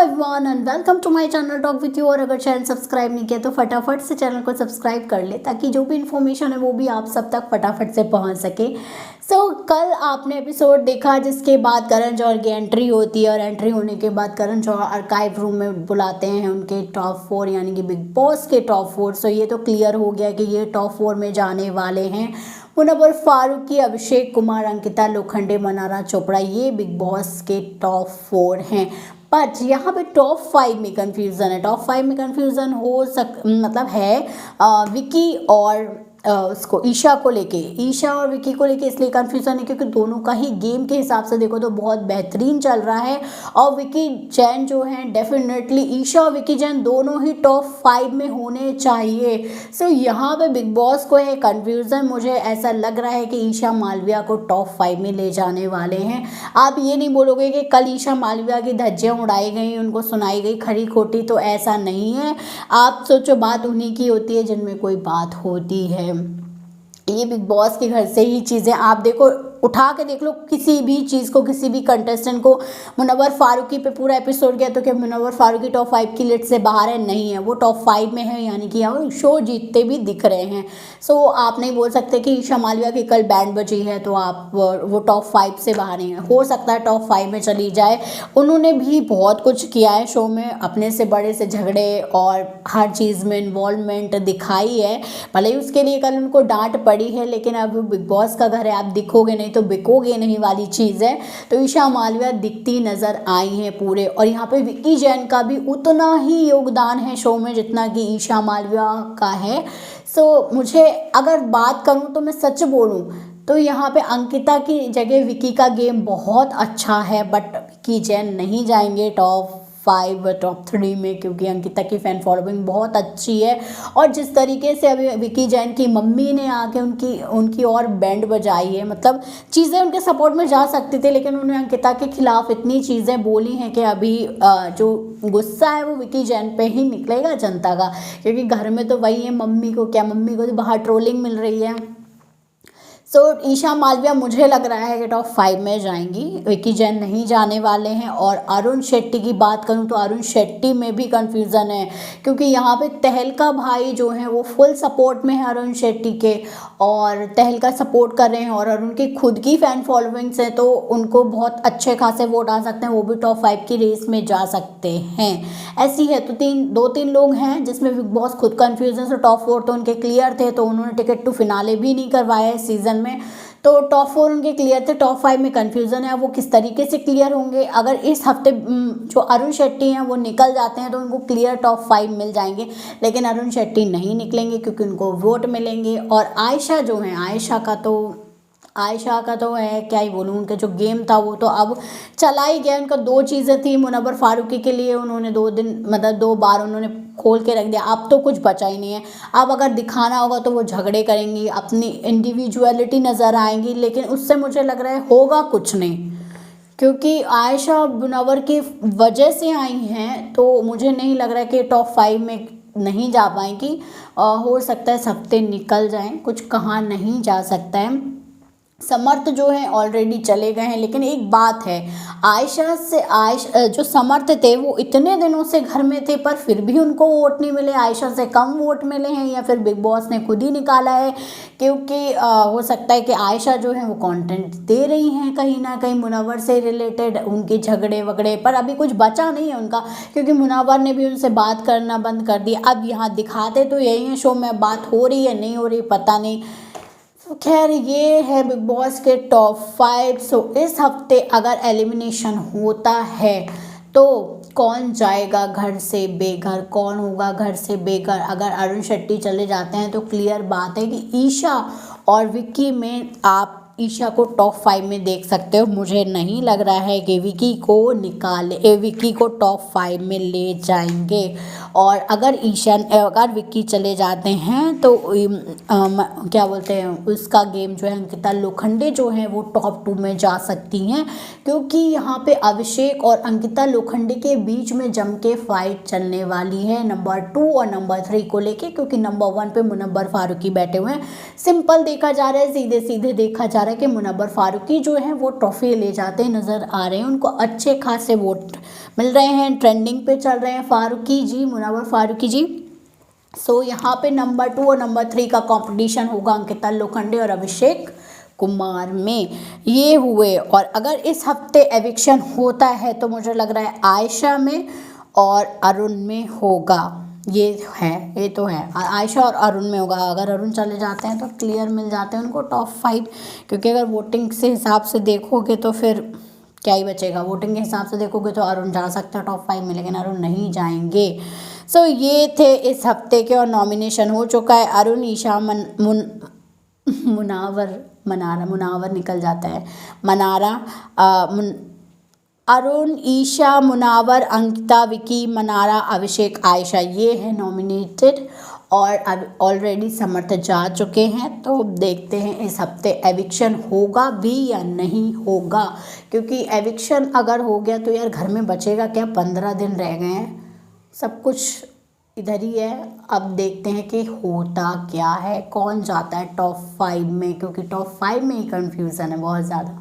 Everyone and welcome to my channel talk with you. और अगर channel subscribe नहीं किया तो फटाफट से चैनल को सब्सक्राइब कर ले ताकि जो भी इन्फॉर्मेशन है वो भी आप सब तक फटाफट से पहुंच सके। कल आपने एपिसोड देखा जिसके बाद करण जौहर की एंट्री होती है और एंट्री होने के बाद करण जौहर आर्काइव रूम में बुलाते हैं उनके टॉप 4 यानी कि बिग बॉस के टॉप 4। सो ये तो क्लियर हो गया कि ये टॉप 4 में जाने वाले हैं मुनव्वर फारूकी, अभिषेक कुमार, अंकिता लोखंडे, मनारा चोपड़ा। ये बिग बॉस के टॉप 4 हैं। बट यहाँ पे टॉप 5 में कंफ्यूजन है। टॉप 5 में कंफ्यूजन मतलब है विकी और उसको ईशा को लेके। ईशा और विकी को लेके इसलिए कंफ्यूजन है क्योंकि दोनों का ही गेम के हिसाब से देखो तो बहुत बेहतरीन चल रहा है। और विकी जैन जो हैं डेफिनेटली ईशा और विकी जैन दोनों ही टॉप 5 में होने चाहिए। यहाँ पे बिग बॉस को है कंफ्यूजन। मुझे ऐसा लग रहा है कि ईशा मालविया को टॉप 5 में ले जाने वाले हैं। आप ये नहीं बोलोगे कि कल ईशा मालविया की धज्जियाँ उड़ाई गई, उनको सुनाई गई खरी खोटी, तो ऐसा नहीं है। आप सोचो बात उन्हीं की होती है जिनमें कोई बात होती है। ये बिग बॉस के घर से ही चीज़ें आप देखो, उठा के देख लो किसी भी चीज़ को, किसी भी कंटेस्टेंट को। मुनव्वर फारूकी पे पूरा एपिसोड गया तो क्या मुनव्वर फारूकी टॉप 5 की लिस्ट से बाहर है? नहीं है, वो टॉप 5 में है, यानी कि वो शो जीतते भी दिख रहे हैं। आप नहीं बोल सकते कि ईशा मालविया की कल बैंड बजी है तो आप वो टॉप 5 से बाहर नहीं है। हो सकता है टॉप 5 में चली जाए। उन्होंने भी बहुत कुछ किया है शो में, अपने से बड़े से झगड़े और हर चीज़ में इन्वॉल्वमेंट दिखाई है। भले ही उसके लिए कल उनको डांट पड़ी है, लेकिन अब बिग बॉस का घर है, आप दिखोगे नहीं तो बिकोगे नहीं वाली चीज़ है। तो ईशा मालविया दिखती नज़र आई हैं पूरे। और यहाँ पे विकी जैन का भी उतना ही योगदान है शो में जितना कि ईशा मालविया का है। मुझे अगर बात करूँ तो मैं सच बोलूँ तो यहाँ पे अंकिता की जगह विकी का गेम बहुत अच्छा है। बट विकी जैन नहीं जाएंगे टॉप 5 टॉप 3 में, क्योंकि अंकिता की फ़ैन फॉलोइंग बहुत अच्छी है। और जिस तरीके से अभी विकी जैन की मम्मी ने आके उनकी और बैंड बजाई है, मतलब चीज़ें उनके सपोर्ट में जा सकती थी, लेकिन उन्होंने अंकिता के खिलाफ इतनी चीज़ें बोली हैं कि अभी जो गुस्सा है वो विकी जैन पे ही निकलेगा जनता का। क्योंकि घर में तो वही है, मम्मी को तो बाहर ट्रोलिंग मिल रही है। ईशा मालविया मुझे लग रहा है कि टॉप 5 में जाएंगी, विकी जैन नहीं जाने वाले हैं। और अरुण शेट्टी की बात करूं तो अरुण शेट्टी में भी कंफ्यूजन है, क्योंकि यहाँ पे तहलका भाई जो हैं वो फुल सपोर्ट में है अरुण शेट्टी के, और तहलका सपोर्ट कर रहे हैं। और उनकी खुद की फ़ैन फॉलोइंग्स है तो उनको बहुत अच्छे खासे वोट आ सकते हैं, वो भी टॉप 5 की रेस में जा सकते हैं। ऐसी है तो 2-3 लोग हैं जिसमें बिग बॉस खुद कंफ्यूजन से टॉप 4 तो उनके क्लियर थे, तो उन्होंने टिकट टू फिनाले भी नहीं करवाया है सीजन में। तो टॉप 4 उनके क्लियर थे, टॉप 5 में कंफ्यूजन है वो किस तरीके से क्लियर होंगे। अगर इस हफ्ते जो अरुण शेट्टी हैं वो निकल जाते हैं तो उनको क्लियर टॉप 5 मिल जाएंगे, लेकिन अरुण शेट्टी नहीं निकलेंगे क्योंकि उनको वोट मिलेंगे। और आयशा जो है, आयशा का तो है क्या ही बोलूँ, उनका जो गेम था वो तो अब चला ही गया। उनका 2 चीज़ें थी, मुनव्वर फारूकी के लिए उन्होंने 2 बार उन्होंने खोल के रख दिया, अब तो कुछ बचा ही नहीं है। अब अगर दिखाना होगा तो वो झगड़े करेंगी, अपनी इंडिविजुअलिटी नज़र आएंगी, लेकिन उससे मुझे लग रहा है होगा कुछ नहीं। क्योंकि आयशा मुनव्वर की वजह से आई हैं तो मुझे नहीं लग रहा है कि टॉप 5 में नहीं जा पाएंगी। हो सकता है हफ्ते निकल जाएं, कुछ कहा नहीं जा सकता है। समर्थ जो है ऑलरेडी चले गए हैं, लेकिन एक बात है, जो समर्थ थे वो इतने दिनों से घर में थे पर फिर भी उनको वोट नहीं मिले, आयशा से कम वोट मिले हैं, या फिर बिग बॉस ने खुद ही निकाला है। क्योंकि हो सकता है कि आयशा जो है वो कंटेंट दे रही हैं कहीं ना कहीं मुनव्वर से रिलेटेड, उनके झगड़े वगड़े पर अभी कुछ बचा नहीं है उनका, क्योंकि मुनव्वर ने भी उनसे बात करना बंद कर दिया। अब यहाँ दिखाते तो यही है शो में, बात हो रही है नहीं हो रही पता नहीं। खैर ये है बिग बॉस के टॉप 5। इस हफ्ते अगर एलिमिनेशन होता है तो कौन जाएगा घर से बेघर, कौन होगा घर से बेघर? अगर अरुण शेट्टी चले जाते हैं तो क्लियर बात है कि ईशा और विकी में आप ईशा को टॉप 5 में देख सकते हो। मुझे नहीं लग रहा है कि विकी को टॉप 5 में ले जाएंगे। और अगर विक्की चले जाते हैं तो क्या बोलते हैं, उसका गेम जो है अंकिता लोखंडे जो है वो टॉप 2 में जा सकती हैं, क्योंकि यहाँ पे अभिषेक और अंकिता लोखंडे के बीच में जम के फाइट चलने वाली है नंबर 2 और नंबर 3 को लेके। क्योंकि नंबर 1 पे मुनव्वर फारूकी बैठे हुए हैं। सिंपल देखा जा रहा है, सीधे सीधे देखा जा रहा है है कि मुनव्वर फारूकी जो है वो ट्रॉफी ले जाते नज़र आ रहे हैं, उनको अच्छे खासे वोट मिल रहे हैं, ट्रेंडिंग पे चल रहे हैं फारूकी जी, मुनव्वर फारूकी जी। सो यहाँ पे नंबर 2 और नंबर 3 का कंपटीशन होगा अंकिता लोखंडे और अभिषेक कुमार में। ये हुए, और अगर इस हफ्ते एविक्शन होता है तो मुझे लग रहा है आयशा में और अरुण में होगा। ये है, ये तो है, आयशा और अरुण में होगा। अगर अरुण चले जाते हैं तो क्लियर मिल जाते हैं उनको टॉप 5, क्योंकि अगर वोटिंग से हिसाब से देखोगे तो फिर क्या ही बचेगा। वोटिंग के हिसाब से देखोगे तो अरुण जा सकते हैं टॉप 5 में, लेकिन अरुण नहीं जाएंगे। सो ये थे इस हफ्ते के, और नॉमिनेशन हो चुका है। अरुण, ईशा, मुनावर निकल जाता है, अरुण, ईशा, मुनावर, अंकिता, विकी, मनारा, अभिषेक, आयशा, ये है नॉमिनेटेड। और अब ऑलरेडी समर्थ जा चुके हैं, तो देखते हैं इस हफ्ते एविक्शन होगा भी या नहीं होगा, क्योंकि एविक्शन अगर हो गया तो यार घर में बचेगा क्या, 15 दिन रह गए हैं, सब कुछ इधर ही है। अब देखते हैं कि होता क्या है, कौन जाता है टॉप 5 में, क्योंकि टॉप 5 में ही कन्फ्यूज़न है बहुत ज़्यादा।